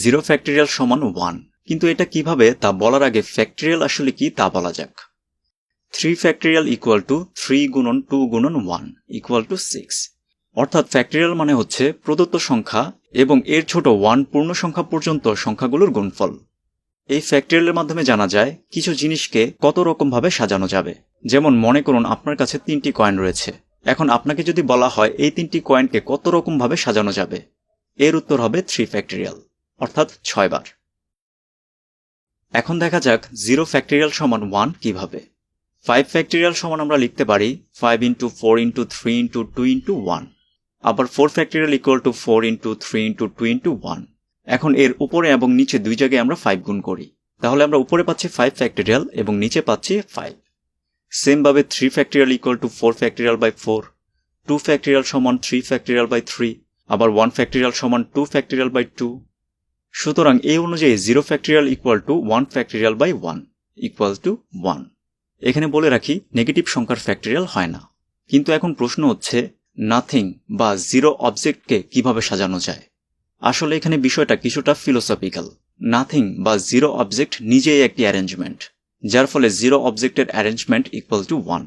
0 factorial সমান 1, কিন্তু এটা কিভাবে তা বলার আগে ফ্যাক্টরিয়াল আসলে কি তা বলা যাক। 3 ফ্যাক্টরিয়াল ইকুয়াল টু 3 গুণন 2 গুণন 1 ইকুয়াল টু 6। অর্থাৎ ফ্যাক্টরিয়াল মানে হচ্ছে প্রদত্ত সংখ্যা এবং এর ছোট 1 পূর্ণ সংখ্যা পর্যন্ত সংখ্যাগুলোর গুণফল। এই ফ্যাক্টরিয়ালের মাধ্যমে জানা যায় কিছু জিনিসকে কত রকমভাবে সাজানো যাবে। যেমন মনে করুন আপনার কাছে 3টি কয়েন রয়েছে। এখন আপনাকে যদি বলা হয় এই 3টি কয়েনকে কত রকমভাবে সাজানো যাবে, এর উত্তর হবে 3 ফ্যাক্টরিয়াল, অর্থাৎ 6 বার। এখন দেখা যাক 0 ফ্যাক্টরিয়াল সমান 1 কিভাবে। 5 ফ্যাক্টরিয়াল সমান আমরা লিখতে পারি 5 ইন্টু 4 ইন্টু 3 ইন্টু 2 ইন্টু 1। আবার 4 factorial equal to 4 into 3 into 2 into 1। এখন এর উপরে এবং নিচে দুই জায়গায় আমরা 5 গুণ করি, তাহলে আমরা উপরে পাচ্ছি 5 ফ্যাক্টরিয়াল এবং নিচে পাচ্ছি 5। সেম ভাবে 3 factorial equal to 4 factorial by 4, 2 factorial সমান 3 ফ্যাক্টরিয়াল বাই 3, আবার 1 ফ্যাক্টরিয়াল সমান 2 ফ্যাক্টরিয়াল বাই 2। সুতরাং এই অনুযায়ী 0 factorial equal to 1 factorial by 1 equal to 1। এখানে বলে রাখি নেগেটিভ সংখ্যার ফ্যাক্টরিয়াল হয় না। কিন্তু এখন প্রশ্ন হচ্ছে নাথিং বা 0 অবজেক্টকে কিভাবে সাজানো যায়। আসলে এখানে বিষয়টা কিছুটা ফিলোসফিক্যাল। নাথিং বা 0 অবজেক্ট নিজেই একটি অ্যারেঞ্জমেন্ট, যার ফলে 0 অবজেক্টের অ্যারেঞ্জমেন্ট ইকুয়াল টু 1।